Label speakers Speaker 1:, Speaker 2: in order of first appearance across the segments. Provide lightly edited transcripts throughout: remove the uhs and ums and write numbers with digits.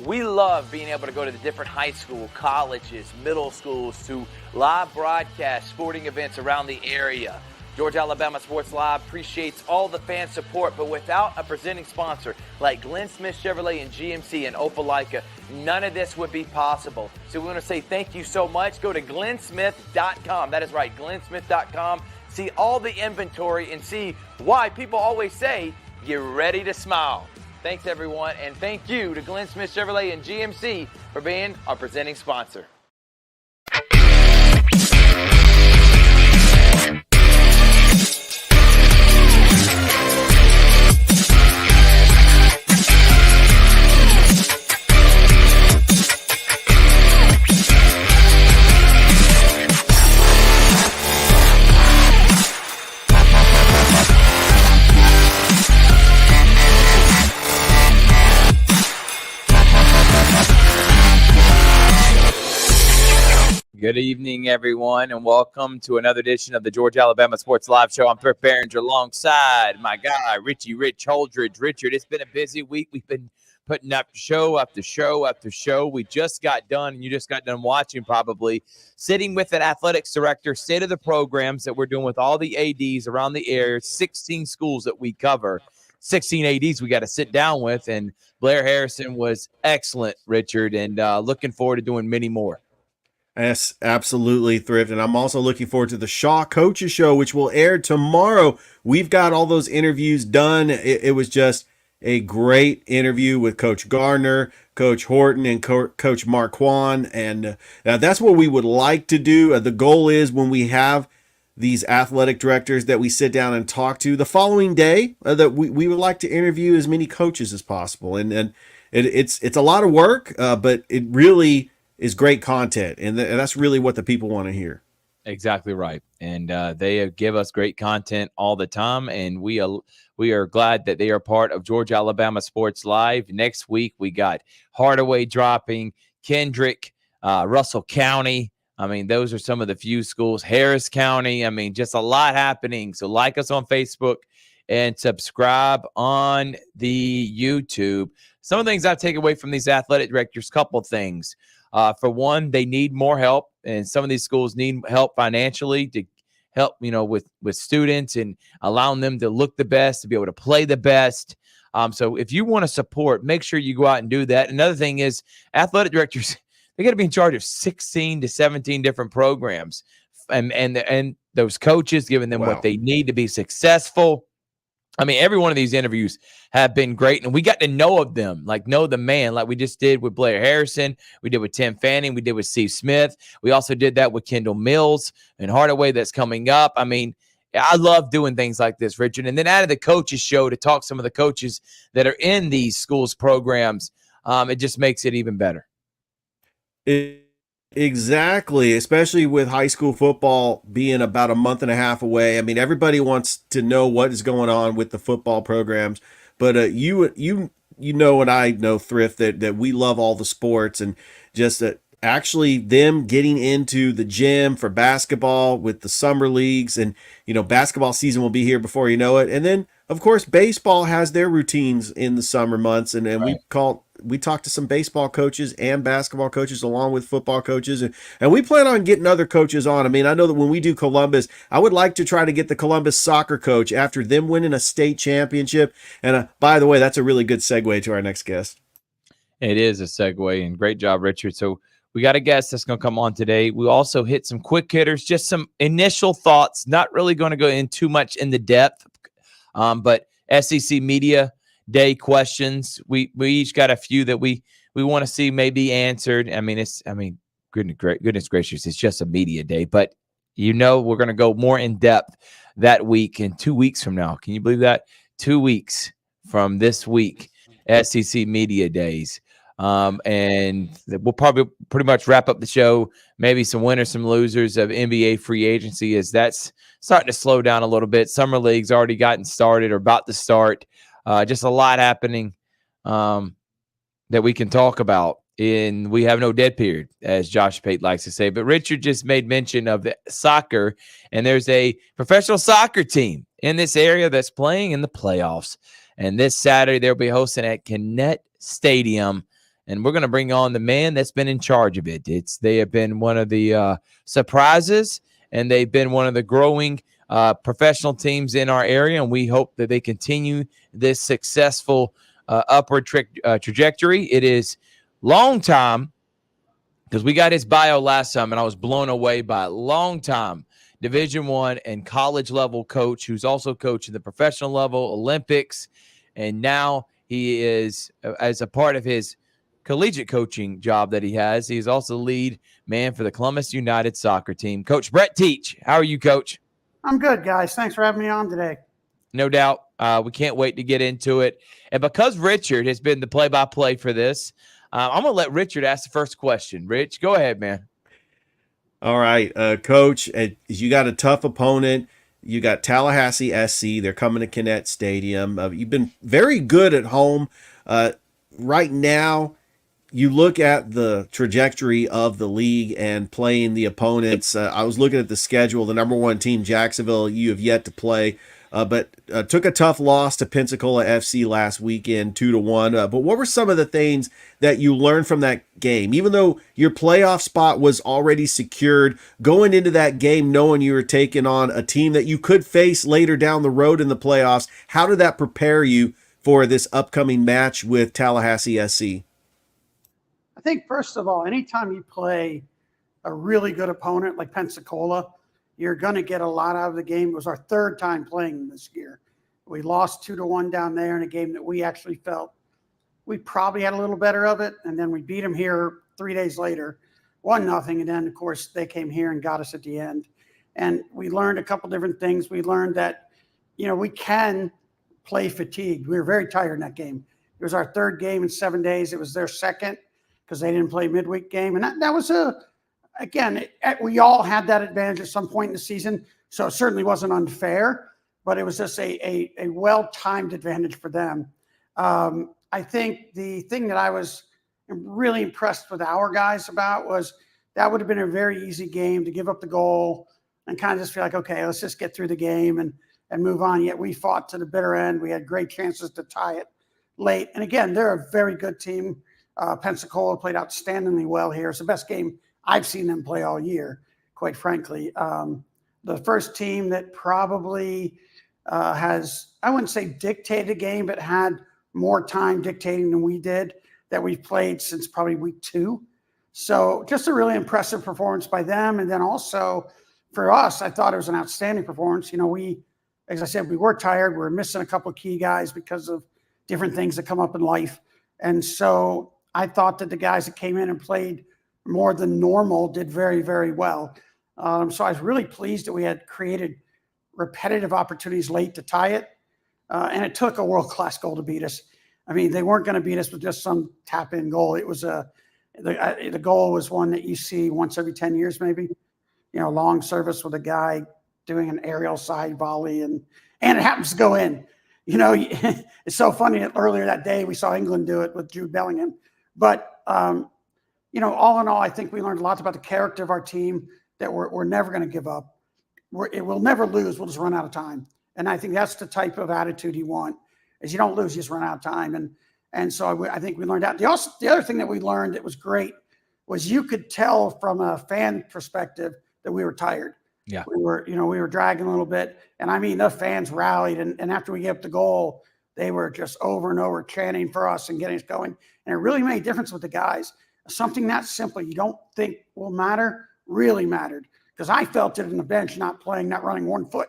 Speaker 1: We love being able to go to the different high school, colleges, middle schools to live broadcast sporting events around the area. Georgia Alabama Sports Live appreciates all the fan support, but without a presenting sponsor like Glenn Smith Chevrolet and GMC and Opelika, none of this would be possible. So we want to say thank you so much. Go to glennsmith.com. That is right, glennsmith.com. See all the inventory and see why people always say you're ready to smile. Thanks, everyone, and thank you to Glenn Smith Chevrolet and GMC for being our presenting sponsor.
Speaker 2: Good evening, everyone, and welcome to another edition of the Georgia Alabama Sports Live Show. I'm Thrift Barringer alongside my guy, Rich Holdridge. Richard, it's been a busy week. We've been putting up show after show after show. We just got done, and you just got done watching probably, sitting with an athletics director, state of the programs that we're doing with all the ADs around the area, 16 schools that we cover. 16 ADs we got to sit down with, and Blair Harrison was excellent, Richard, and looking forward to doing many more.
Speaker 3: Yes, absolutely, Thrift. And I'm also looking forward to the Shaw Coaches Show, which will air tomorrow. We've got all those interviews done. It was just a great interview with Coach Gardner, Coach Horton, and Coach Marquand. And that's what we would like to do. The goal is when we have these athletic directors that we sit down and talk to the following day, that we would like to interview as many coaches as possible. And it's a lot of work, but it really is great content, and that's really what the people want to hear.
Speaker 2: Exactly right, and they give us great content all the time, and we are glad that they are part of Georgia Alabama Sports Live. Next week we got Hardaway dropping, Kendrick, Russell County. I mean, those are some of the few schools. Harris County. I mean, just a lot happening. So like us on Facebook and subscribe on the YouTube. Some of the things I take away from these athletic directors, couple things. For one, they need more help, and some of these schools need help financially to help, with students and allowing them to look the best, to be able to play the best. So if you want to support, make sure you go out and do that. Another thing is athletic directors, they got to be in charge of 16 to 17 different programs, and those coaches giving them what they need to be successful. I mean, every one of these interviews have been great, and we got to know of them, like know the man, like we just did with Blair Harrison. We did with Tim Fanning. We did with Steve Smith. We also did that with Kendall Mills and Hardaway that's coming up. I mean, I love doing things like this, Richard. And then out of the coaches show to talk some of the coaches that are in these schools programs, it just makes it even better.
Speaker 3: Exactly, especially with high school football being about a month and a half away. I mean, everybody wants to know what is going on with the football programs, but you know, and I know, Thrift, that we love all the sports, and just actually them getting into the gym for basketball with the summer leagues, and basketball season will be here before you know it. And then of course baseball has their routines in the summer months, and right. We talked to some baseball coaches and basketball coaches along with football coaches, and we plan on getting other coaches on. I mean, I know that when we do Columbus, I would like to try to get the Columbus soccer coach after them winning a state championship. And by the way, that's a really good segue to our next guest.
Speaker 2: It is a segue, and great job, Richard. So we got a guest that's going to come on today. We also hit some quick hitters, just some initial thoughts, not really going to go in too much in the depth, but SEC Media Day questions. We each got a few that we want to see maybe answered. Goodness gracious, it's just a media day, but we're going to go more in depth that week in 2 weeks from now. Can you believe that? 2 weeks from this week, SEC Media Days. And we'll probably pretty much wrap up the show. Maybe some winners, some losers of NBA free agency, as that's starting to slow down a little bit. Summer league's already gotten started or about to start. Just a lot happening that we can talk about. And we have no dead period, as Josh Pate likes to say. But Richard just made mention of the soccer, and there's a professional soccer team in this area that's playing in the playoffs. And this Saturday, they'll be hosting at Gannett Stadium. and we're going to bring on the man that's been in charge of it. They have been one of the surprises, and they've been one of the growing professional teams in our area, and we hope that they continue this successful upward trajectory. It is long time, because we got his bio last time, and I was blown away by a long time Division I and college level coach who's also coaching the professional level, Olympics, and now he is, as a part of his collegiate coaching job that he has, he's also the lead man for the Columbus United soccer team. Coach Brett Teach, how are you, Coach?
Speaker 4: I'm good, guys. Thanks for having me on today.
Speaker 2: No doubt. We can't wait to get into it. And because Richard has been the play-by-play for this, I'm going to let Richard ask the first question. Rich, go ahead, man.
Speaker 3: All right, Coach, you got a tough opponent. You got Tallahassee SC. They're coming to Kinnett Stadium. You've been very good at home. Right now, you look at the trajectory of the league and playing the opponents. I was looking at the schedule. The number one team, Jacksonville, you have yet to play, but took a tough loss to Pensacola FC last weekend, 2-1. But what were some of the things that you learned from that game? Even though your playoff spot was already secured, going into that game knowing you were taking on a team that you could face later down the road in the playoffs, how did that prepare you for this upcoming match with Tallahassee SC?
Speaker 4: I think, first of all, anytime you play a really good opponent like Pensacola, you're going to get a lot out of the game. It was our third time playing this year. We lost 2-1 down there in a game that we actually felt we probably had a little better of it, and then we beat them here 3 days later, 1-0, and then, of course, they came here and got us at the end. And we learned a couple different things. We learned that, we can play fatigued. We were very tired in that game. It was our third game in 7 days. It was their second because they didn't play midweek game. And that was we all had that advantage at some point in the season, so it certainly wasn't unfair, but it was just a well-timed advantage for them. I think the thing that I was really impressed with our guys about was that would have been a very easy game to give up the goal and kind of just feel like, okay, let's just get through the game and move on. Yet we fought to the bitter end. We had great chances to tie it late. And again, they're a very good team. Pensacola played outstandingly well here. It's the best game I've seen them play all year, quite frankly. The first team that probably has, I wouldn't say dictated a game, but had more time dictating than we did, that we've played since probably week 2. So just a really impressive performance by them. And then also for us, I thought it was an outstanding performance. As I said, we were tired. We were missing a couple of key guys because of different things that come up in life. And so I thought that the guys that came in and played more than normal did very, very well. So I was really pleased that we had created repetitive opportunities late to tie it. And it took a world-class goal to beat us. I mean, they weren't going to beat us with just some tap-in goal. It was the goal was one that you see once every 10 years, maybe, long service with a guy doing an aerial side volley and it happens to go in. It's so funny that earlier that day we saw England do it with Jude Bellingham. But, all in all, I think we learned a lot about the character of our team, that we're never going to give up. We'll never lose. We'll just run out of time. And I think that's the type of attitude you want, is you don't lose, you just run out of time. And so I think we learned that. The other thing that we learned that was great was you could tell from a fan perspective that we were tired.
Speaker 2: Yeah.
Speaker 4: We were dragging a little bit. And I mean, the fans rallied. And after we gave up the goal, they were just over and over chanting for us and getting us going. And it really made a difference with the guys. Something that simple you don't think will matter really mattered, because I felt it in the bench, not playing, not running 1 foot.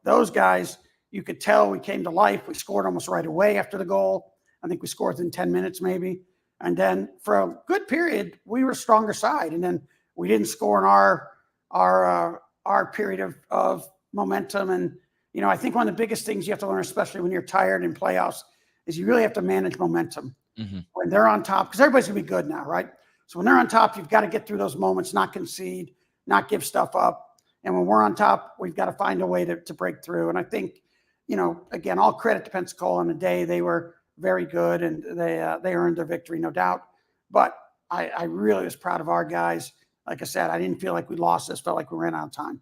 Speaker 4: Those guys, you could tell we came to life. We scored almost right away after the goal. I think we scored within 10 minutes maybe. And then for a good period, we were a stronger side. And then we didn't score in our period of momentum. And, I think one of the biggest things you have to learn, especially when you're tired in playoffs, is you really have to manage momentum. Mm-hmm. When they're on top, because everybody's going to be good now, right? So when they're on top, you've got to get through those moments, not concede, not give stuff up. And when we're on top, we've got to find a way to break through. And I think, again, all credit to Pensacola on the day. They were very good, and they earned their victory, no doubt. But I really was proud of our guys. Like I said, I didn't feel like we lost this. Felt like we ran out of time.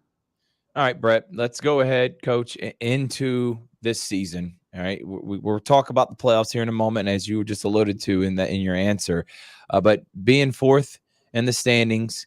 Speaker 2: All right, Brett, let's go ahead, Coach, into this season. All right, we'll talk about the playoffs here in a moment, as you just alluded to in your answer. But being fourth in the standings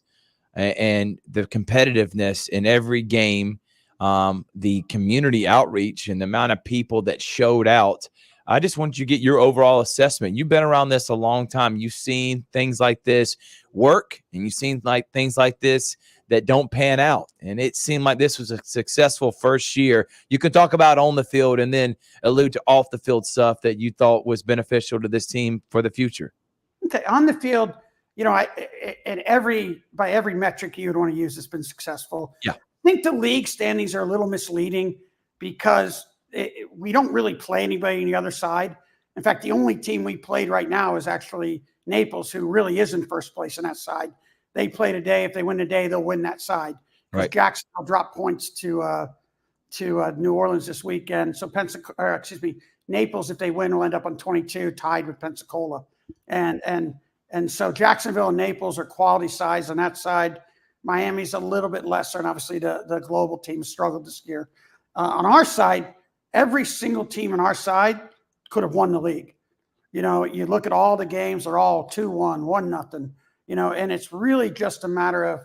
Speaker 2: and the competitiveness in every game, the community outreach and the amount of people that showed out. I just want you to get your overall assessment. You've been around this a long time. You've seen things like this work, and you've seen things like this that don't pan out. And it seemed like this was a successful first year. You can talk about on the field and then allude to off the field stuff that you thought was beneficial to this team for the future.
Speaker 4: Okay, on the field, by every metric you would want to use, has been successful.
Speaker 2: Yeah.
Speaker 4: I think the league standings are a little misleading because we don't really play anybody on the other side. In fact, the only team we played right now is actually Naples, who really is in first place in that side. They play today. If they win today, they'll win that side. Because
Speaker 2: Right.
Speaker 4: Jacksonville dropped points to New Orleans this weekend. So Naples, if they win, will end up on 22, tied with Pensacola. And so Jacksonville and Naples are quality sides on that side. Miami's a little bit lesser, and obviously the global team struggled this year. On our side, every single team on our side could have won the league. You look at all the games, they're all 2-1, 1-0, and it's really just a matter of,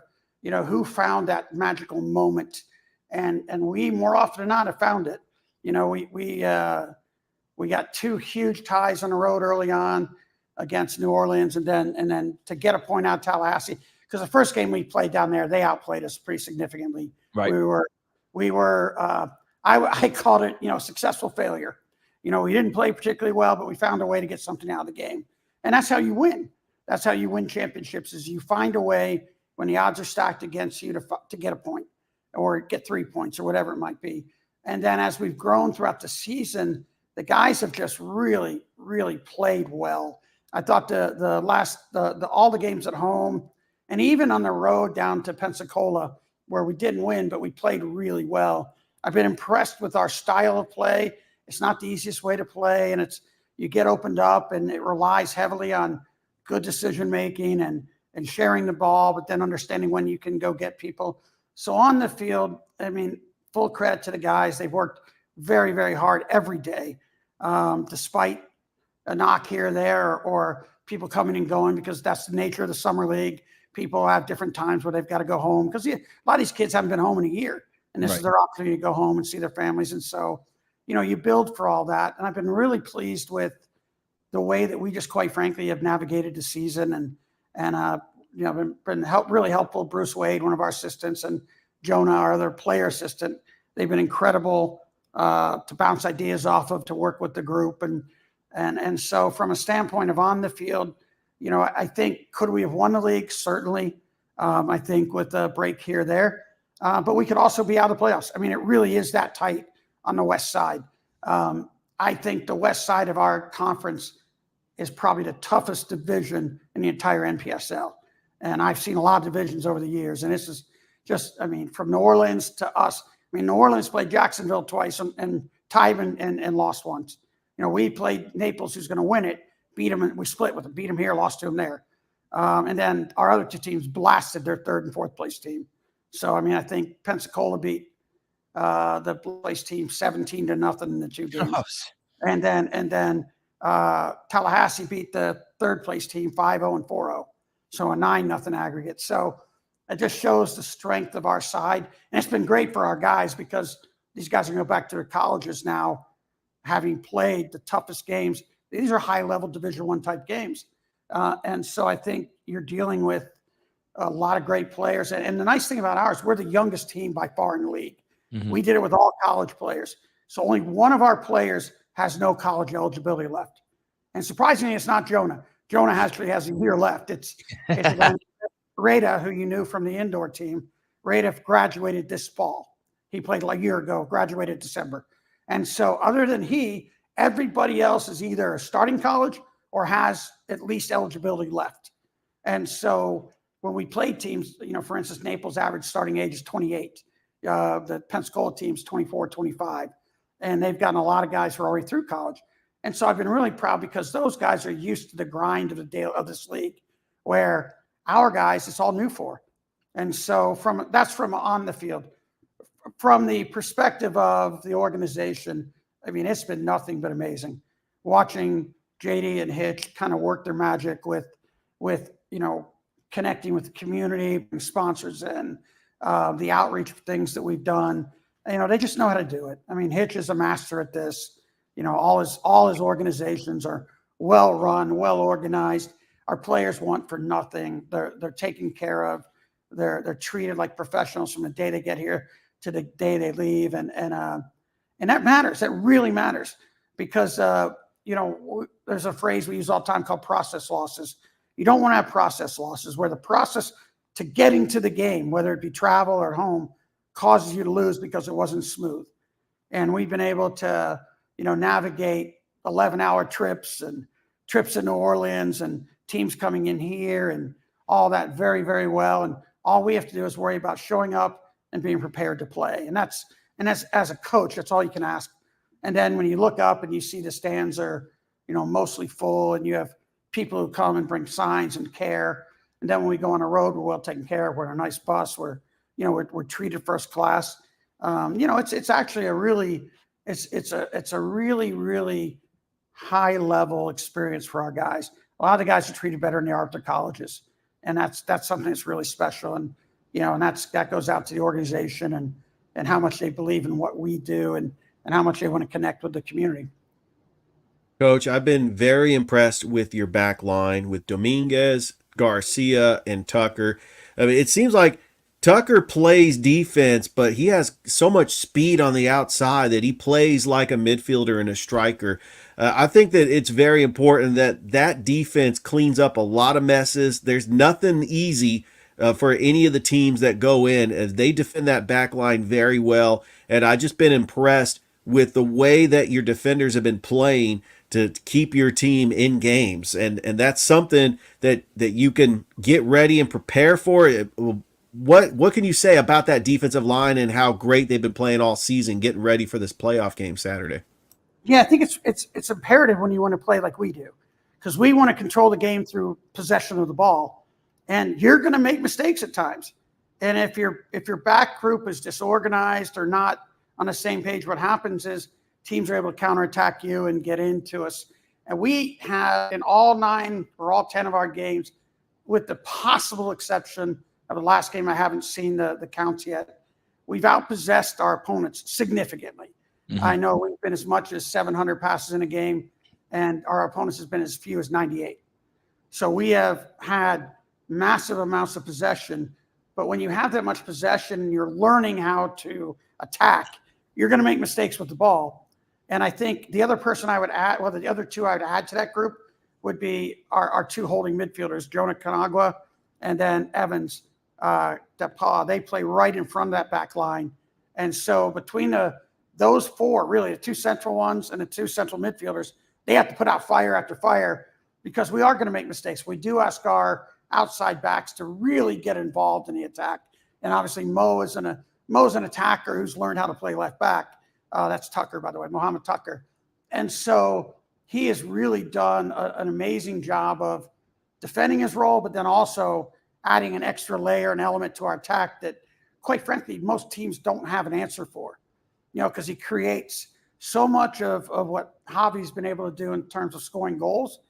Speaker 4: who found that magical moment. And we more often than not have found it. We got 2 huge ties on the road early on against New Orleans, and then to get a point out of Tallahassee, because the first game we played down there, they outplayed us pretty significantly.
Speaker 2: Right.
Speaker 4: I called it, successful failure. We didn't play particularly well, but we found a way to get something out of the game. And that's how you win. That's how you win championships, is you find a way when the odds are stacked against you to get a point or get 3 points or whatever it might be. And then as we've grown throughout the season, the guys have just really, really played well. I thought all the games at home and even on the road down to Pensacola, where we didn't win, but we played really well. I've been impressed with our style of play. It's not the easiest way to play, and you get opened up, and it relies heavily on good decision-making and sharing the ball, but then understanding when you can go get people. So on the field, full credit to the guys. They've worked very, very hard every day, despite a knock here or there or people coming and going, because that's the nature of the summer league. People have different times where they've got to go home because a lot of these kids haven't been home in a year, and this is their opportunity to go home and see their families. And so, you build for all that. And I've been really pleased with the way that we just, quite frankly, have navigated the season and been really helpful. Bruce Wade, one of our assistants, and Jonah, our other player assistant, they've been incredible to bounce ideas off of, to work with the group. And so from a standpoint of on the field, I think, could we have won the league? Certainly. I think with a break here or there, but we could also be out of the playoffs. It really is that tight on the West side. I think the West side of our conference is probably the toughest division in the entire NPSL. And I've seen a lot of divisions over the years. And this is just, from New Orleans to us. New Orleans played Jacksonville twice and tied and lost once. We played Naples, who's going to win it, beat them, and we split with them, beat them here, lost to them there. And then our other 2 teams blasted their 3rd and 4th place team. So, I think Pensacola beat the place team 17-0 in the 2 games. And then Tallahassee beat the 3rd place team 5-0 and 4-0. So a 9-0 aggregate. So it just shows the strength of our side. And it's been great for our guys, because these guys are going to go back to their colleges now, having played the toughest games. These are high-level Division I type games. And so I think you're dealing with a lot of great players. And the nice thing about ours, we're the youngest team by far in the league. Mm-hmm. We did it with all college players. So only one of our players has no college eligibility left. And surprisingly, it's not Jonah. Jonah actually has a year left. It's Rada, who you knew from the indoor team. Rada graduated this fall. He played like a year ago, graduated December. And so other than everybody else is either starting college or has at least eligibility left. And so when we played teams, for instance, Naples' average starting age is 28. The Pensacola team's 24, 25. And they've gotten a lot of guys who are already through college. And so I've been really proud, because those guys are used to the grind of this league, where our guys, it's all new for. And so that's from on the field. From the perspective of the organization, I mean, it's been nothing but amazing watching JD and Hitch kind of work their magic with connecting with the community, sponsors, and the outreach things that we've done. They just know how to do it. I mean, Hitch is a master at this. All his organizations are well run, well organized. Our players want for nothing. They're taken care of. They're treated like professionals from the day they get here to the day they leave, and that matters. That really matters because there's a phrase we use all the time called process losses. You don't want to have process losses where the process to getting to the game, whether it be travel or home, causes you to lose because it wasn't smooth. And we've been able to, navigate 11-hour trips and trips to New Orleans and teams coming in here and all that very, very well. And all we have to do is worry about showing up and being prepared to play. And that's as a coach, that's all you can ask. And then when you look up and you see the stands are, mostly full, and you have people who come and bring signs and care. And then when we go on the road, we're well taken care of. We're in a nice bus. We're treated first class. It's actually a really really high level experience for our guys. A lot of the guys are treated better than they are at their colleges, and that's something that's really special. And and that goes out to the organization and how much they believe in what we do and how much they want to connect with the community.
Speaker 3: Coach, I've been very impressed with your back line with Dominguez, Garcia, and Tucker. I mean, it seems like Tucker plays defense, but he has so much speed on the outside that he plays like a midfielder and a striker. I think that it's very important that defense cleans up a lot of messes. There's nothing easy for any of the teams that go in, as they defend that back line very well. And I've just been impressed with the way that your defenders have been playing to keep your team in games. And that's something that you can get ready and prepare for. What can you say about that defensive line and how great they've been playing all season, getting ready for this playoff game Saturday?
Speaker 4: Yeah, I think it's imperative when you want to play like we do, because we want to control the game through possession of the ball, and you're going to make mistakes at times. And if your back group is disorganized or not on the same page, what happens is teams are able to counterattack you and get into us. And we have in all 9 or all 10 of our games, with the possible exception of the last game, I haven't seen the counts yet, we've outpossessed our opponents significantly. Mm-hmm. I know we've been as much as 700 passes in a game, and our opponents has been as few as 98. So we have had massive amounts of possession. But when you have that much possession and you're learning how to attack, you're going to make mistakes with the ball. And I think the other person I would add, the other 2 I would add to that group would be our 2 holding midfielders, Jonah Kanagwa and then Evans DePaul. They play right in front of that back line. And so between those 4, really the 2 central ones and the 2 central midfielders, they have to put out fire after fire, because we are going to make mistakes. We do ask our outside backs to really get involved in the attack. And obviously Mo's an attacker who's learned how to play left back. That's Tucker, by the way, Mohammed Tucker. And so he has really done an amazing job of defending his role, but then also adding an extra layer and element to our attack that, quite frankly, most teams don't have an answer for, because he creates so much of what Javi's been able to do in terms of scoring goals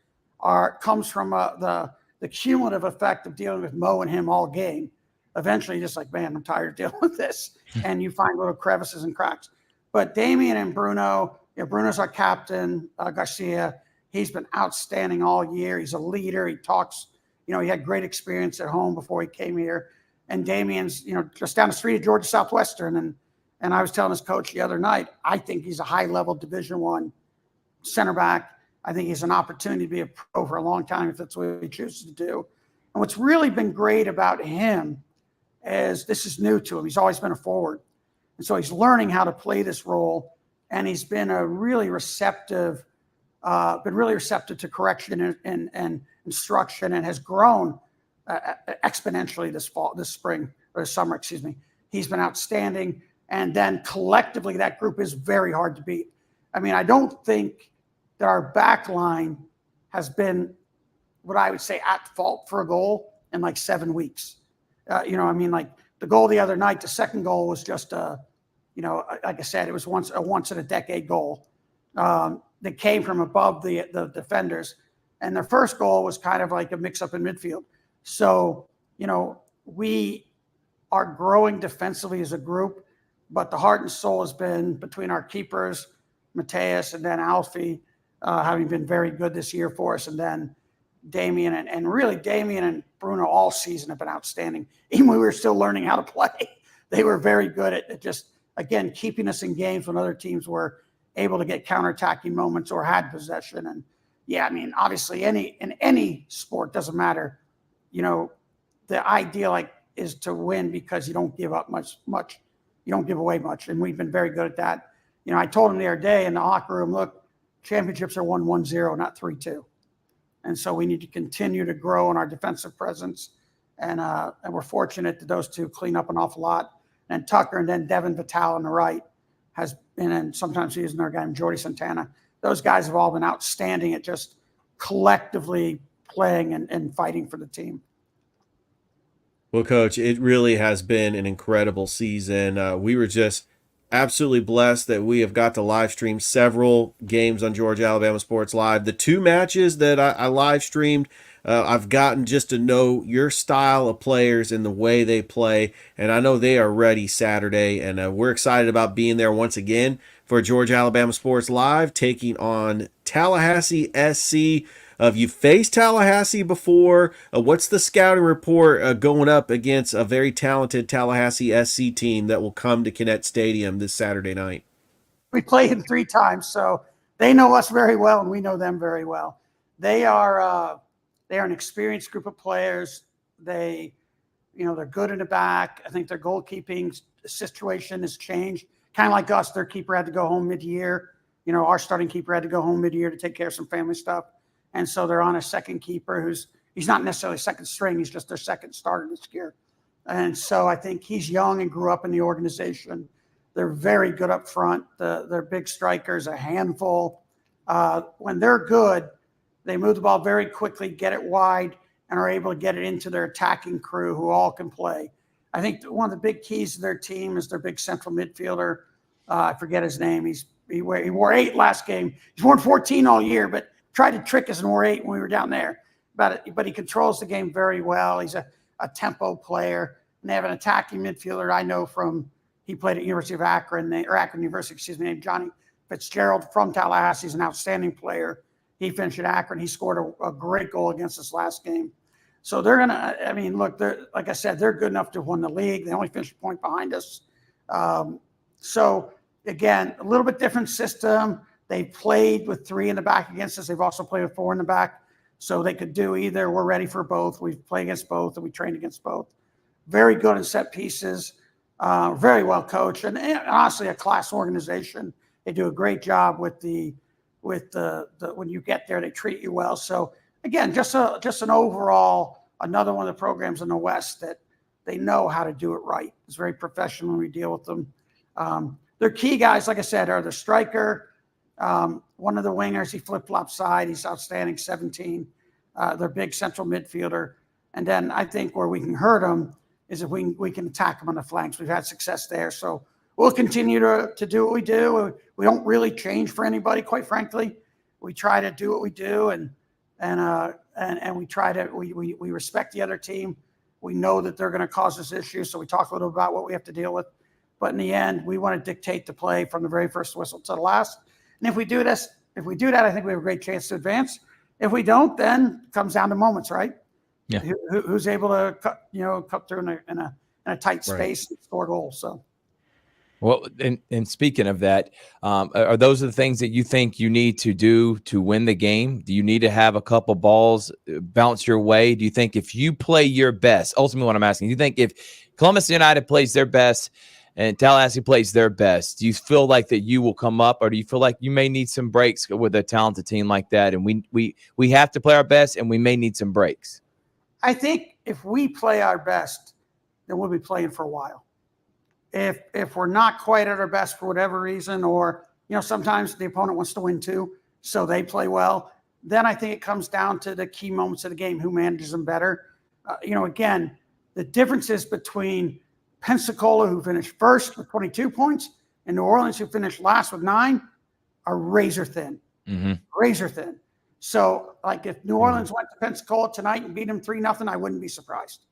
Speaker 4: comes from the cumulative effect of dealing with Mo and him all game. Eventually, you're just like, man, I'm tired of dealing with this. And you find little crevices and cracks. But Damian and Bruno, Bruno's our captain, Garcia. He's been outstanding all year. He's a leader. He talks, he had great experience at home before he came here. And Damian's, just down the street at Georgia Southwestern. And I was telling his coach the other night, I think he's a high-level Division I center back. I think he's an opportunity to be a pro for a long time if that's what he chooses to do. And what's really been great about him is this is new to him. He's always been a forward. And so he's learning how to play this role. And he's been really receptive to correction and instruction, and has grown exponentially this spring or this summer, excuse me. He's been outstanding. And then collectively, that group is very hard to beat. I mean, I don't think that our back line has been what I would say at fault for a goal in like 7 weeks. Like the goal the other night, the second goal was just like I said, it was a once in a decade goal. that came from above the defenders. And their first goal was kind of like a mix-up in midfield. So, we are growing defensively as a group, but the heart and soul has been between our keepers, Mateus, and then Alfie, having been very good this year for us, and then Damian. And really, Damian and Bruno all season have been outstanding. Even when we were still learning how to play, they were very good at just, again, keeping us in games when other teams were able to get counterattacking moments or had possession. And yeah, I mean, obviously in any sport, doesn't matter, the idea is to win because you don't give up much, you don't give away much. And we've been very good at that. I told him the other day in the locker room, look, championships are won 1-0, not 3-2. And so we need to continue to grow in our defensive presence. And we're fortunate that those two clean up an awful lot. And Tucker and then Devin Vitale on the right has been, and sometimes he's another guy, Jordy Santana. Those guys have all been outstanding at just collectively playing and fighting for the team.
Speaker 3: Well, Coach, it really has been an incredible season. We were just absolutely blessed that we have got to live stream several games on Georgia Alabama Sports Live. The two matches that I live streamed, I've gotten just to know your style of players and the way they play, and I know they are ready Saturday, and we're excited about being there once again for Georgia Alabama Sports Live, taking on Tallahassee SC. You faced Tallahassee before. What's the scouting report going up against a very talented Tallahassee SC team that will come to Kinnett Stadium this Saturday night?
Speaker 4: We played them 3 times, so they know us very well, and we know them very well. They are an experienced group of players. They're good in the back. I think their goalkeeping situation has changed. Kind of like us, their keeper had to go home mid-year. Our starting keeper had to go home mid-year to take care of some family stuff. And so they're on a second keeper he's not necessarily second string. He's just their second starter this year. And so I think he's young and grew up in the organization. They're very good up front. Their big striker's a handful. When they're good, they move the ball very quickly, get it wide, and are able to get it into their attacking crew who all can play. I think one of the big keys to their team is their big central midfielder. I forget his name. He wore 8 last game. He's worn 14 all year, but tried to trick us and wore 8 when we were down there. But he controls the game very well. He's a tempo player. And they have an attacking midfielder I know he played at University of Akron, Akron University, named Johnny Fitzgerald from Tallahassee. He's an outstanding player. He finished at Akron. He scored a great goal against us last game. So they're going to, look, like I said, they're good enough to win the league. They only finished a point behind us. So, again, a little bit different system. They played with 3 in the back against us. They've also played with 4 in the back. So they could do either. We're ready for both. We play against both, and we train against both. Very good in set pieces. Very well coached, and honestly, a class organization. They do a great job with the when you get there, they treat you well. So again, just an overall, another one of the programs in the West that they know how to do it right. It's very professional when we deal with them. Their key guys, like I said, are the striker. One of the wingers, he flip-flops side. He's outstanding, 17. Their big central midfielder. And then I think where we can hurt them is if we can attack them on the flanks. We've had success there. So we'll continue to do what we do. We don't really change for anybody, quite frankly. We try to do what we do, and we try to we respect the other team. We know that they're going to cause us issues, so we talk a little about what we have to deal with. But in the end, we want to dictate the play from the very first whistle to the last. And if we do that, I think we have a great chance to advance. If we don't, then it comes down to moments, right?
Speaker 2: Yeah.
Speaker 4: Who's able to cut through in a tight space and score goals? So.
Speaker 2: Well, and speaking of that, are those the things that you think you need to do to win the game? Do you need to have a couple balls bounce your way? Do you think if you play your best, ultimately what I'm asking, do you think if Columbus United plays their best and Tallahassee plays their best, do you feel like that you will come up, or do you feel like you may need some breaks with a talented team like that? And we have to play our best, and we may need some breaks.
Speaker 4: I think if we play our best, then we'll be playing for a while. If we're not quite at our best for whatever reason, or sometimes the opponent wants to win too, so they play well, then I think it comes down to the key moments of the game, who manages them better. Again, the differences between Pensacola, who finished first with 22 points, and New Orleans, who finished last with 9, are razor thin,
Speaker 2: Mm-hmm.
Speaker 4: razor thin. So, like, if New Orleans went to Pensacola tonight and beat them 3-0, I wouldn't be surprised.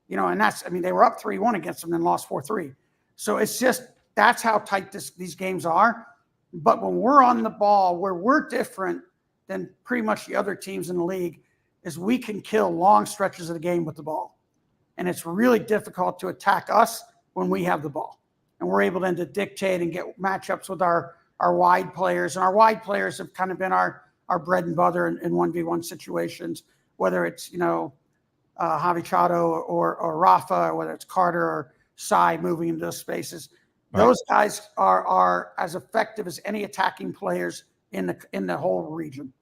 Speaker 4: And they were up 3-1 against them and lost 4-3. So it's just, that's how tight these games are. But when we're on the ball, where we're different than pretty much the other teams in the league, is we can kill long stretches of the game with the ball. And it's really difficult to attack us when we have the ball. And we're able then to dictate and get matchups with our wide players. And our wide players have kind of been our bread and butter in 1v1 situations, whether it's, Javi Chado or Rafa, or whether it's Carter or Sai moving into those spaces. Right. Those guys are as effective as any attacking players in the whole region.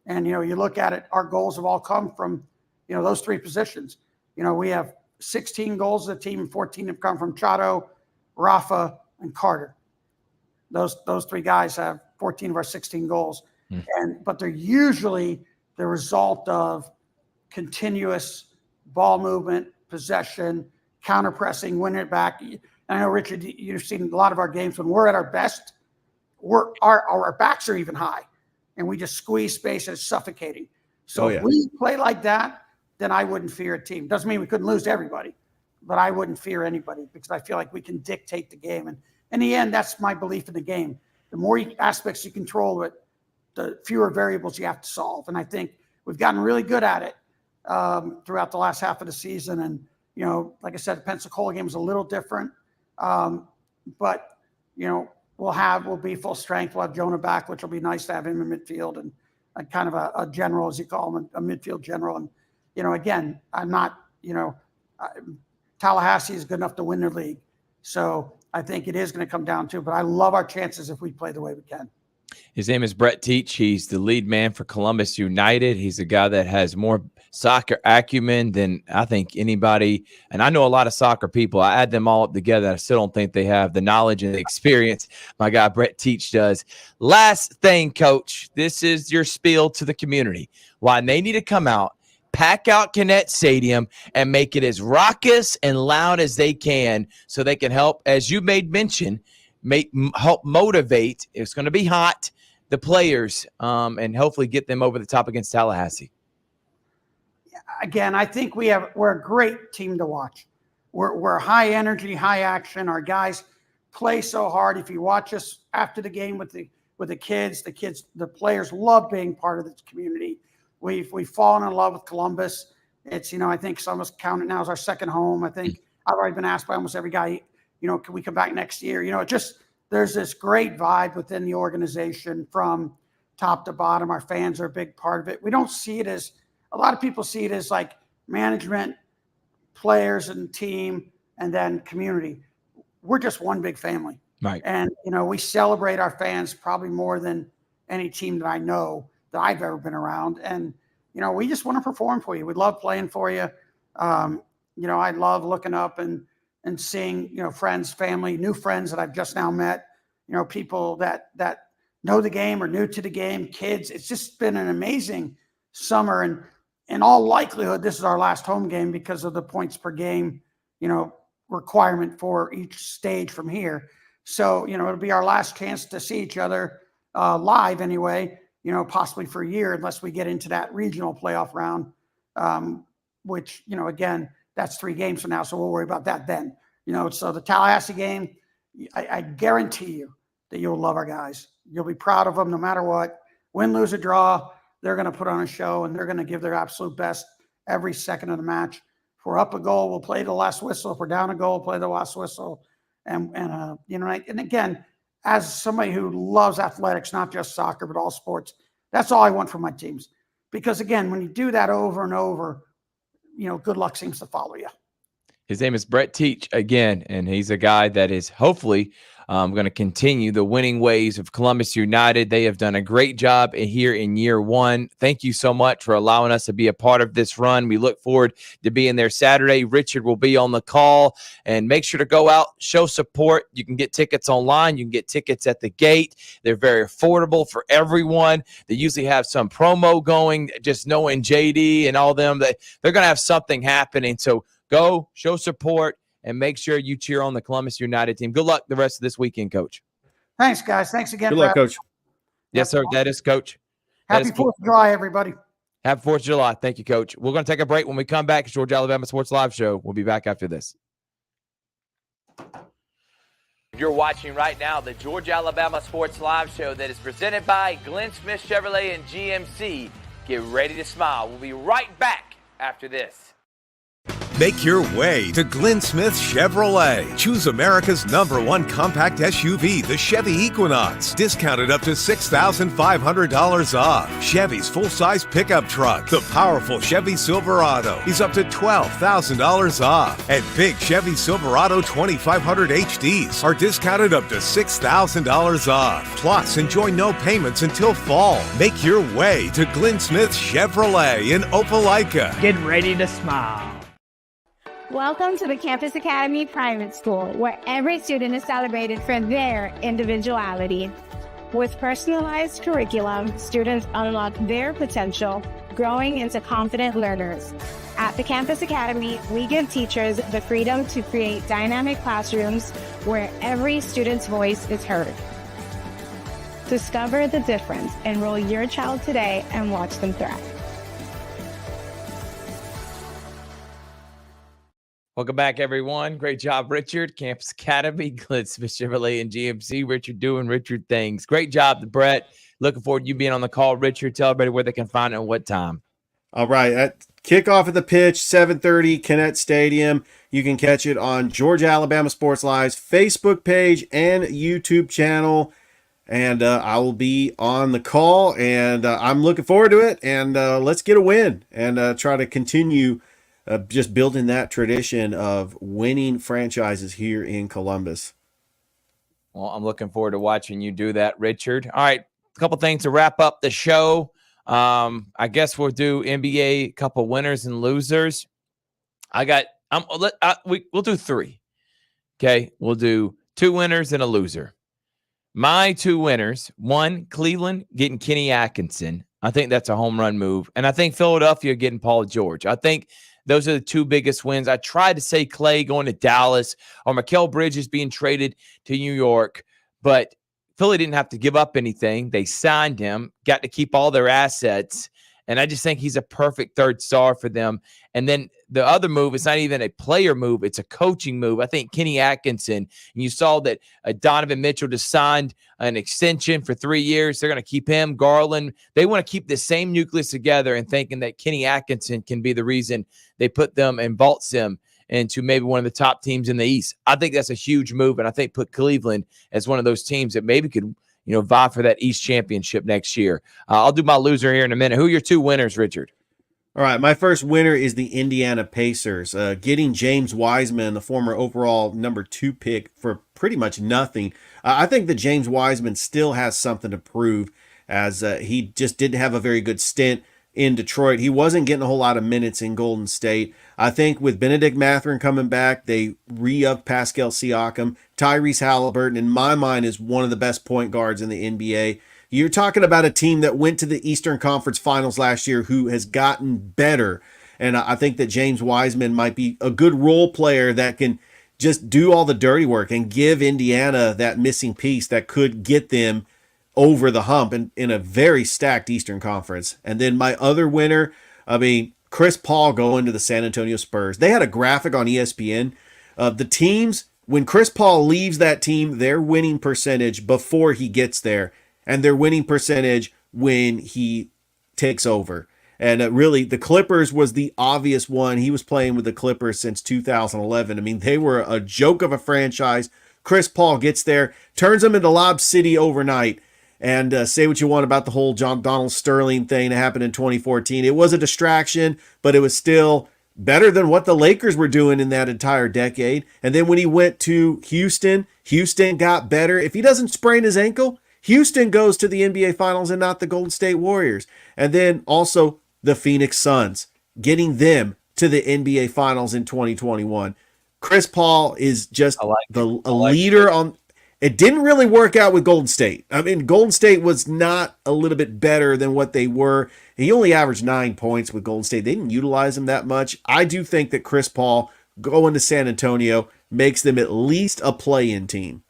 Speaker 4: And, you look at it, our goals have all come from, those three positions. We have 16 goals as a team, and 14 have come from Chado, Rafa, and Carter. Those three guys have 14 of our 16 goals. But they're usually the result of continuous ball movement, possession, counter pressing, winning it back. And I know, Richard, you've seen a lot of our games when we're at our best, our backs are even high, and we just squeeze space and it's suffocating. So if we play like that, then I wouldn't fear a team. Doesn't mean we couldn't lose to everybody, but I wouldn't fear anybody because I feel like we can dictate the game. And in the end, that's my belief in the game. The more aspects you control it, the fewer variables you have to solve. And I think we've gotten really good at it throughout the last half of the season. And, like I said, the Pensacola game is a little different. But, we'll be full strength. We'll have Jonah back, which will be nice to have him in midfield and kind of a general, as you call him, a midfield general. And, again, I'm not, Tallahassee is good enough to win their league. So I think it is going to come down to it. But I love our chances if we play the way we can.
Speaker 2: His name is Brett Teach. He's the lead man for Columbus United. He's a guy that has more soccer acumen than I think anybody. And I know a lot of soccer people. I add them all up together. I still don't think they have the knowledge and the experience my guy Brett Teach does. Last thing, Coach, this is your spiel to the community. Why they need to come out, pack out Connect Stadium, and make it as raucous and loud as they can so they can help, as you made mention, help motivate. It's going to be hot, the players, and hopefully get them over the top against Tallahassee.
Speaker 4: Again, I think we're a great team to watch. We're high energy, high action. Our guys play so hard. If you watch us after the game with the kids, the players love being part of this community. We've fallen in love with Columbus. It's, I think some of us count it now as our second home. I think I've already been asked by almost every guy, can we come back next year? There's this great vibe within the organization from top to bottom. Our fans are a big part of it. We don't see it as, a lot of people see it as like management, players and team, and then community. We're just one big family.
Speaker 2: Right.
Speaker 4: And, we celebrate our fans probably more than any team that I know that I've ever been around. And, we just want to perform for you. We love playing for you. I love looking up and seeing, friends, family, new friends that I've just now met, people that know the game or new to the game, kids. It's just been an amazing summer. And in all likelihood, this is our last home game because of the points per game, requirement for each stage from here. So, it'll be our last chance to see each other live anyway, possibly for a year, unless we get into that regional playoff round, which, again, that's 3 games from now. So we'll worry about that then, so the Tallahassee game, I guarantee you that you'll love our guys. You'll be proud of them no matter what. Win, lose, or draw, they're going to put on a show and they're going to give their absolute best every second of the match. If we're up a goal, we'll play the last whistle. If we're down a goal, we'll play the last whistle. And again, as somebody who loves athletics, not just soccer, but all sports, that's all I want from my teams. Because again, when you do that over and over, good luck seems to follow you.
Speaker 2: His name is Brett Teach again, and he's a guy that is hopefully going to continue the winning ways of Columbus United. They have done a great job here in year 1. Thank you so much for allowing us to be a part of this run. We look forward to being there Saturday. Richard will be on the call, and make sure to go out, show support. You can get tickets online. You can get tickets at the gate. They're very affordable for everyone. They usually have some promo going, just knowing JD and all them. They're going to have something happening. So go, show support, and make sure you cheer on the Columbus United team. Good luck the rest of this weekend, Coach.
Speaker 4: Thanks, guys. Thanks again.
Speaker 3: Good luck, Coach.
Speaker 2: Yes, sir. That is, Coach.
Speaker 4: Happy 4th of July, everybody.
Speaker 2: Happy 4th of July. Thank you, Coach. We're going to take a break. When we come back, it's Georgia Alabama Sports Live Show. We'll be back after this.
Speaker 1: You're watching right now the Georgia Alabama Sports Live Show that is presented by Glenn Smith Chevrolet and GMC. Get ready to smile. We'll be right back after this.
Speaker 5: Make your way to Glenn Smith Chevrolet. Choose America's #1 compact SUV, the Chevy Equinox. Discounted up to $6,500 off. Chevy's full-size pickup truck, the powerful Chevy Silverado, is up to $12,000 off. And big Chevy Silverado 2500 HDs are discounted up to $6,000 off. Plus, enjoy no payments until fall. Make your way to Glenn Smith Chevrolet in Opelika.
Speaker 6: Get ready to smile.
Speaker 7: Welcome to the Campus Academy Private School, where every student is celebrated for their individuality. With personalized curriculum, students unlock their potential, growing into confident learners. At the Campus Academy, we give teachers the freedom to create dynamic classrooms where every student's voice is heard. Discover the difference. Enroll your child today and watch them thrive.
Speaker 2: Welcome back, everyone. Great job, Richard. Campus Academy, Glenn Smith Chevrolet and GMC. Richard doing Richard things. Great job, Brett. Looking forward to you being on the call. Richard, tell everybody where they can find it and what time.
Speaker 3: All right. At kickoff of the pitch, 7:30, Kinnett Stadium. You can catch it on Georgia Alabama Sports Live's Facebook page and YouTube channel. And I will be on the call, and I'm looking forward to it. And let's get a win and try to continue just building that tradition of winning franchises here in Columbus.
Speaker 2: Well, I'm looking forward to watching you do that, Richard. All right, a couple things to wrap up the show. I guess we'll do NBA, couple winners and losers. We'll do 3. Okay, we'll do 2 winners and a loser. My 2 winners: 1, Cleveland getting Kenny Atkinson. I think that's a home run move, and I think Philadelphia getting Paul George. I think those are the 2 biggest wins. I tried to say Clay going to Dallas or Mikal Bridges being traded to New York, but Philly didn't have to give up anything. They signed him, got to keep all their assets, and I just think he's a perfect third star for them. And then the other move, it's not even a player move, it's a coaching move. I think Kenny Atkinson, and you saw that Donovan Mitchell just signed an extension for 3 years. They're going to keep him, Garland. They want to keep the same nucleus together, and thinking that Kenny Atkinson can be the reason they put them and vaults them into maybe one of the top teams in the East. I think that's a huge move, and I think put Cleveland as one of those teams that maybe could vie for that East championship next year. I'll do my loser here in a minute. Who are your 2 winners, Richard?
Speaker 3: All right, my first winner is the Indiana Pacers. Getting James Wiseman, the former overall number 2 pick, for pretty much nothing. I think that James Wiseman still has something to prove, as he just didn't have a very good stint in Detroit. He wasn't getting a whole lot of minutes in Golden State. I think with Benedict Mathurin coming back, they re-upped Pascal Siakam. Tyrese Halliburton, in my mind, is one of the best point guards in the NBA. You're talking about a team that went to the Eastern Conference Finals last year who has gotten better. And I think that James Wiseman might be a good role player that can just do all the dirty work and give Indiana that missing piece that could get them over the hump in a very stacked Eastern Conference. And then my other winner, Chris Paul going to the San Antonio Spurs. They had a graphic on ESPN of the teams. When Chris Paul leaves that team, their winning percentage before he gets there, and their winning percentage when he takes over. And really, the Clippers was the obvious one. He was playing with the Clippers since 2011. They were a joke of a franchise. Chris Paul gets there, turns them into Lob City overnight. And say what you want about the whole Donald Sterling thing that happened in 2014. It was a distraction, but it was still better than what the Lakers were doing in that entire decade. And then when he went to Houston, Houston got better. If he doesn't sprain his ankle, Houston goes to the NBA Finals and not the Golden State Warriors. And then also the Phoenix Suns, getting them to the NBA Finals in 2021. Chris Paul is just a leader on. It didn't really work out with Golden State. Golden State was not a little bit better than what they were. He only averaged 9 points with Golden State. They didn't utilize him that much. I do think that Chris Paul going to San Antonio makes them at least a play-in team.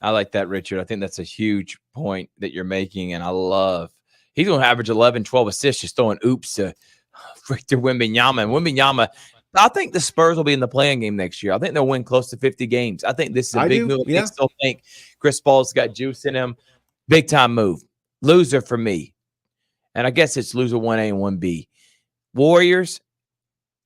Speaker 2: I like that, Richard. I think that's a huge point that you're making, and I love he's going to average 11, 12 assists just throwing oops to Victor Wembanyama. And Wembanyama, I think the Spurs will be in the playing game next year. I think they'll win close to 50 games. I think this is a big move.
Speaker 3: Yeah.
Speaker 2: I still think Chris Paul's got juice in him. Big-time move. Loser for me. And I guess it's loser 1A and 1B. Warriors,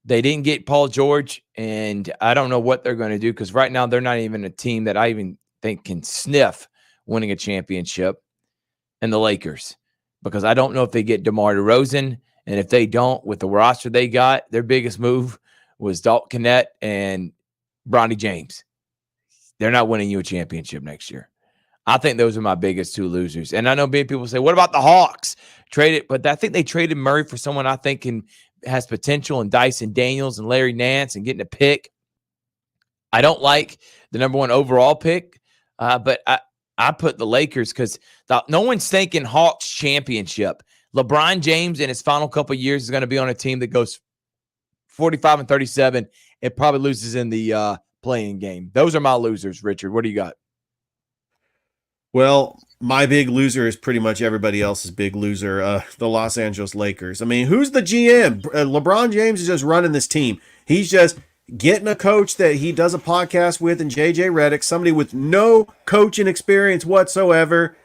Speaker 2: they didn't get Paul George, and I don't know what they're going to do because right now they're not even a team that I even think can sniff winning a championship. And the Lakers, because I don't know if they get DeMar DeRozan, and if they don't, with the roster they got, their biggest move was Dalton Kennett and Bronny James. They're not winning you a championship next year. I think those are my biggest two losers. And I know big people say, what about the Hawks? Traded, but I think they traded Murray for someone I think has potential, and Dyson Daniels and Larry Nance and getting a pick. I don't like the number 1 overall pick, but I put the Lakers because no one's thinking Hawks championship. LeBron James in his final couple of years is going to be on a team that goes 45-37. It probably loses in the playing game. Those are my losers, Richard. What do you got?
Speaker 3: Well, my big loser is pretty much everybody else's big loser, the Los Angeles Lakers. I mean, who's the GM? LeBron James is just running this team. He's just getting a coach that he does a podcast with, and JJ Redick, somebody with no coaching experience whatsoever.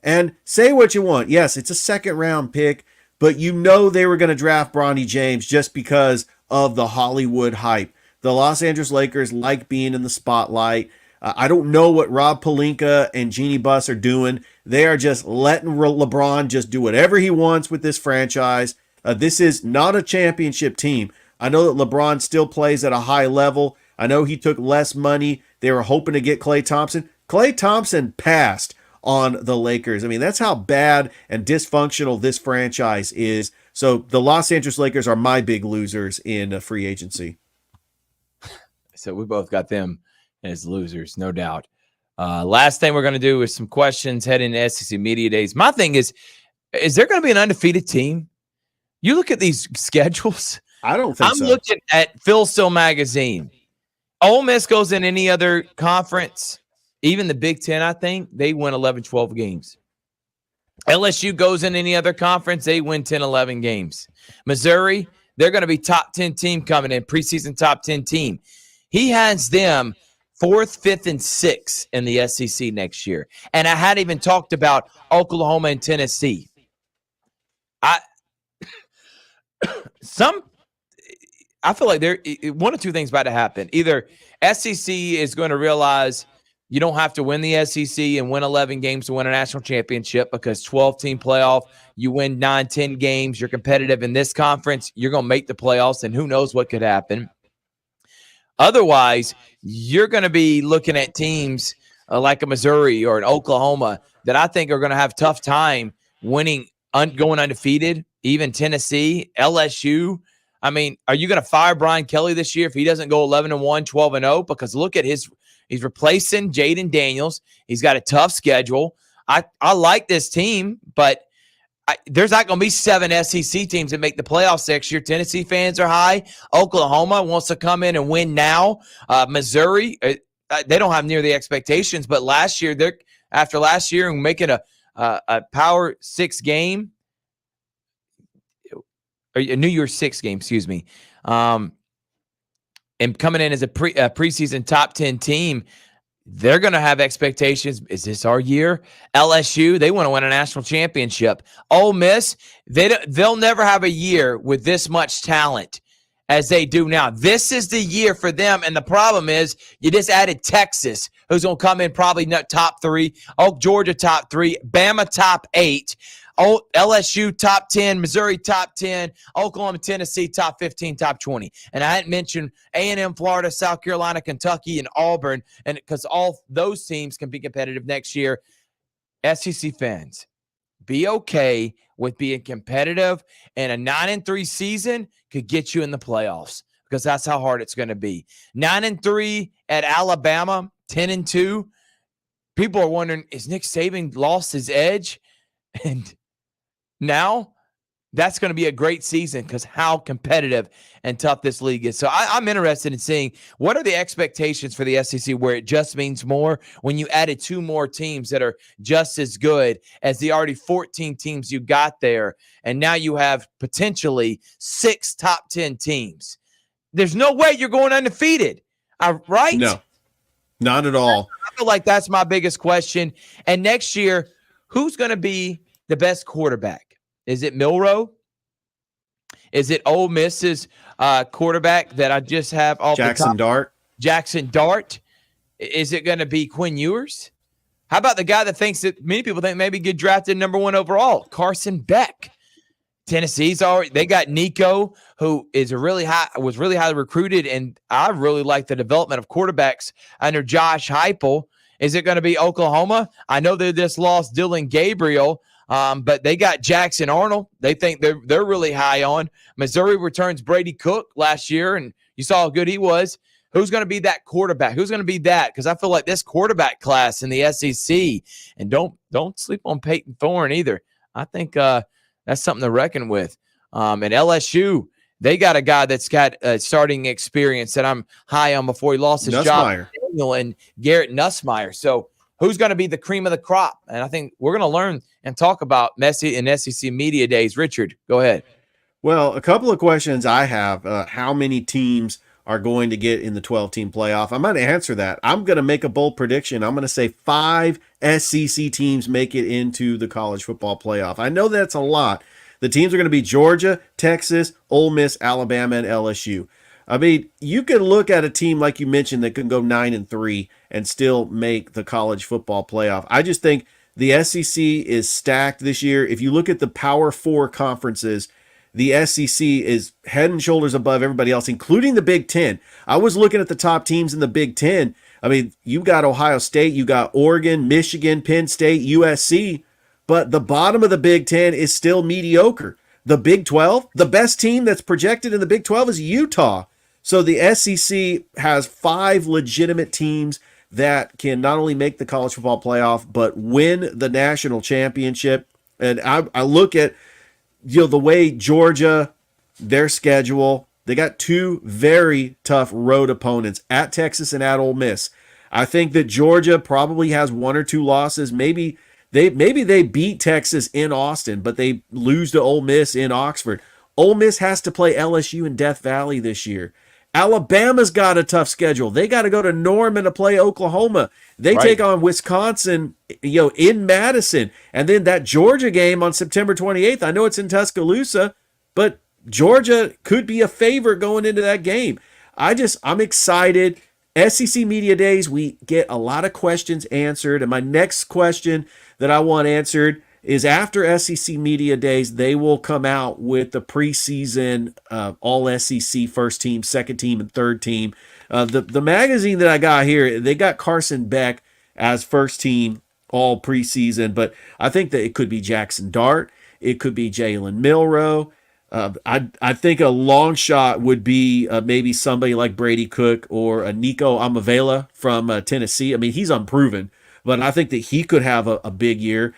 Speaker 3: And say what you want. Yes, it's a second-round pick, but you know they were going to draft Bronny James just because of the Hollywood hype. The Los Angeles Lakers like being in the spotlight. I don't know what Rob Pelinka and Jeannie Buss are doing. They are just letting LeBron just do whatever he wants with this franchise. This is not a championship team. I know that LeBron still plays at a high level. I know he took less money. They were hoping to get Klay Thompson. Klay Thompson passed on the Lakers. I mean, that's how bad and dysfunctional this franchise is. So the Los Angeles Lakers are my big losers in free agency.
Speaker 2: So we both got them as losers, no doubt. Last thing we're going to do is some questions heading to SEC Media Days. My thing is there going to be an undefeated team? You look at these schedules.
Speaker 3: I don't think so.
Speaker 2: I'm looking at Phil Steele magazine. Ole Miss goes in any other conference, even the Big Ten, I think, they win 11, 12 games. LSU goes in any other conference, they win 10, 11 games. Missouri, they're going to be top 10 team coming in, preseason top 10 team. He has them 4th, 5th, and 6th in the SEC next year. And I hadn't even talked about Oklahoma and Tennessee. I feel like there one or two things about to happen. Either SEC is going to realize you don't have to win the SEC and win 11 games to win a national championship, because 12-team playoff, you win 9, 10 games, you're competitive in this conference, you're going to make the playoffs, and who knows what could happen. Otherwise, you're going to be looking at teams like a Missouri or an Oklahoma that I think are going to have a tough time winning, going undefeated, even Tennessee, LSU. I mean, are you going to fire Brian Kelly this year if he doesn't go 11-1, 12-0? Because look at he's replacing Jaden Daniels. He's got a tough schedule. I like this team, but there's not going to be 7 SEC teams that make the playoffs next year. Tennessee fans are high. Oklahoma wants to come in and win now. Missouri, they don't have near the expectations, but after last year and making a Power 6 game, or a New Year's 6 game, excuse me, and coming in as a preseason top 10 team, they're going to have expectations. Is this our year? LSU, they want to win a national championship. Ole Miss, they'll never have a year with this much talent as they do now. This is the year for them, and the problem is you just added Texas, who's going to come in probably top 3, Georgia top 3, Bama top 8, LSU top 10, Missouri top 10, Oklahoma, Tennessee top 15, top 20. And I hadn't mentioned A&M, Florida, South Carolina, Kentucky, and Auburn, and because all those teams can be competitive next year. SEC fans, be okay with being competitive, and a 9-3 season could get you in the playoffs, because that's how hard it's going to be. 9-3 at Alabama, 10-2. People are wondering, is Nick Saban lost his edge? And now That's going to be a great season because how competitive and tough this league is. So I'm interested in seeing what are the expectations for the SEC where it just means more when you added 2 more teams that are just as good as the already 14 teams you got there. And now you have potentially 6 top 10 teams. There's no way you're going undefeated, right?
Speaker 3: No, not at all.
Speaker 2: I feel like that's my biggest question. And next year, who's going to be the best quarterback? Is it Milroe? Is it Ole Miss's quarterback that I just have off
Speaker 3: Jackson
Speaker 2: the top?
Speaker 3: Dart?
Speaker 2: Jackson Dart? Is it going to be Quinn Ewers? How about the guy that thinks that many people think maybe get drafted number 1 overall, Carson Beck? Tennessee's already, they got Nico, who was really highly recruited, and I really like the development of quarterbacks under Josh Heupel. Is it going to be Oklahoma? I know they just lost Dylan Gabriel, but they got Jackson Arnold. They think they're really high on. Missouri returns Brady Cook last year, and you saw how good he was. Who's going to be that quarterback? Who's going to be that? Because I feel like this quarterback class in the SEC, and don't sleep on Peyton Thorne either. I think that's something to reckon with. And LSU, they got a guy that's got starting experience that I'm high on before he lost his job. Daniel and Garrett Nussmeier. So who's going to be the cream of the crop? And I think we're going to learn and talk about Messi and SEC Media Days. Richard, go ahead.
Speaker 3: Well, a couple of questions I have. How many teams are going to get in the 12-team playoff? I'm going to answer that. I'm going to make a bold prediction. I'm going to say 5 SEC teams make it into the college football playoff. I know that's a lot. The teams are going to be Georgia, Texas, Ole Miss, Alabama, and LSU. I mean, you can look at a team like you mentioned that can go 9-3 and still make the college football playoff. I just think the SEC is stacked this year. If you look at the Power 4 conferences, the SEC is head and shoulders above everybody else, including the Big Ten. I was looking at the top teams in the Big Ten. I mean, you got Ohio State, you got Oregon, Michigan, Penn State, USC, but the bottom of the Big Ten is still mediocre. The Big 12, the best team that's projected in the Big 12 is Utah. So the SEC has 5 legitimate teams that can not only make the college football playoff, but win the national championship. And I look at the way Georgia, their schedule, they got 2 very tough road opponents at Texas and at Ole Miss. I think that Georgia probably has 1 or 2 losses. Maybe they beat Texas in Austin, but they lose to Ole Miss in Oxford. Ole Miss has to play LSU in Death Valley this year. Alabama's got a tough schedule. They got to go to Norman to play Oklahoma. They take on Wisconsin, in Madison. And then that Georgia game on September 28th, I know it's in Tuscaloosa, but Georgia could be a favorite going into that game. I'm excited. SEC Media Days, we get a lot of questions answered. And my next question that I want answered is after SEC Media Days, they will come out with the preseason all SEC first team, second team, and third team. The magazine that I got here, they got Carson Beck as first team all preseason, but I think that it could be Jackson Dart. It could be Jalen Milroe. I think a long shot would be maybe somebody like Brady Cook or Nico Amavela from Tennessee. I mean, he's unproven, but I think that he could have a big year.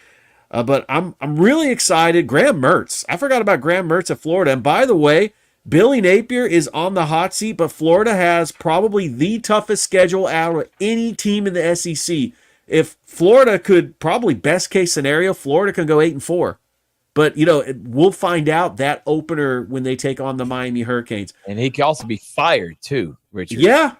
Speaker 3: But I'm really excited. Graham Mertz. I forgot about Graham Mertz at Florida. And by the way, Billy Napier is on the hot seat, but Florida has probably the toughest schedule out of any team in the SEC. If Florida could, probably best case scenario, Florida can go 8-4. But, we'll find out that opener when they take on the Miami Hurricanes.
Speaker 2: And he can also be fired too, Richard.
Speaker 3: Yeah.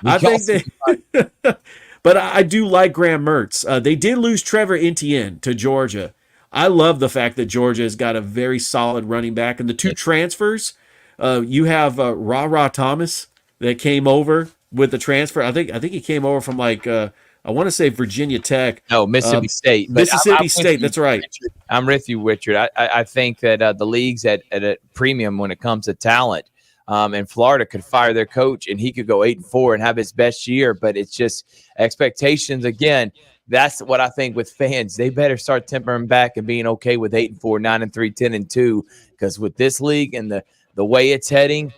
Speaker 3: I think that. But I do like Graham Mertz. They did lose Trevor Etienne to Georgia. I love the fact that Georgia has got a very solid running back. And the 2 transfers, you have Ra Thomas that came over with the transfer. I think he came over from I want to say Virginia Tech.
Speaker 2: No, Mississippi State.
Speaker 3: Mississippi State, that's right.
Speaker 2: Richard. I'm with you, Richard. I think that the league's at a premium when it comes to talent. And Florida could fire their coach and he could go 8-4 and have his best year. But it's just expectations. Again, that's what I think with fans. They better start tempering back and being okay with 8-4, 9-3, 10-2. Because with this league and the way it's heading,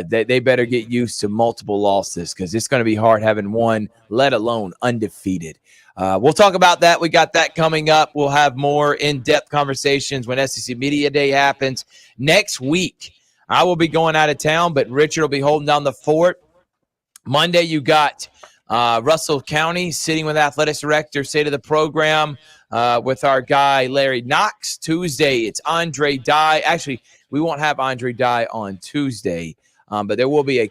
Speaker 2: they better get used to multiple losses because it's going to be hard having one, let alone undefeated. we'll talk about that. We got that coming up. We'll have more in-depth conversations when SEC Media Day happens. Next week, I will be going out of town, but Richard will be holding down the fort. Monday, you got Russell County sitting with Athletics Director, State of the Program, with our guy Larry Knox. Tuesday, it's Andre Dye. Actually, we won't have Andre Dye on Tuesday, but there will be a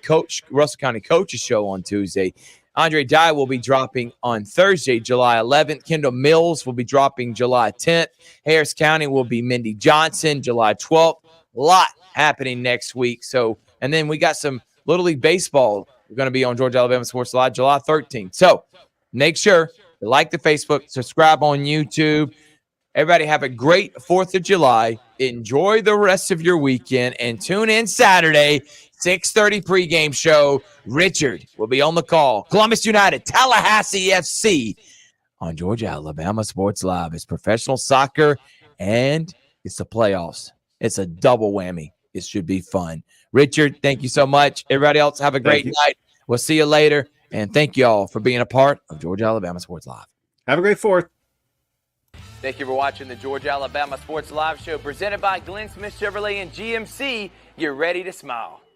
Speaker 2: Russell County Coaches Show on Tuesday. Andre Dye will be dropping on Thursday, July 11th. Kendall Mills will be dropping July 10th. Harris County will be Mindy Johnson, July 12th. A lot happening next week. And then we got some Little League Baseball. We're going to be on Georgia Alabama Sports Live July 13th. So make sure to like the Facebook, subscribe on YouTube. Everybody have a great 4th of July. Enjoy the rest of your weekend and tune in Saturday, 6:30 pregame show. Richard will be on the call. Columbus United, Tallahassee SC on Georgia Alabama Sports Live. It's professional soccer and it's the playoffs. It's a double whammy. It should be fun. Richard, thank you so much. Everybody else, have a great night. We'll see you later. And thank you all for being a part of Georgia Alabama Sports Live.
Speaker 3: Have a great 4th.
Speaker 1: Thank you for watching the Georgia Alabama Sports Live Show presented by Glenn Smith Chevrolet and GMC. Get ready to smile.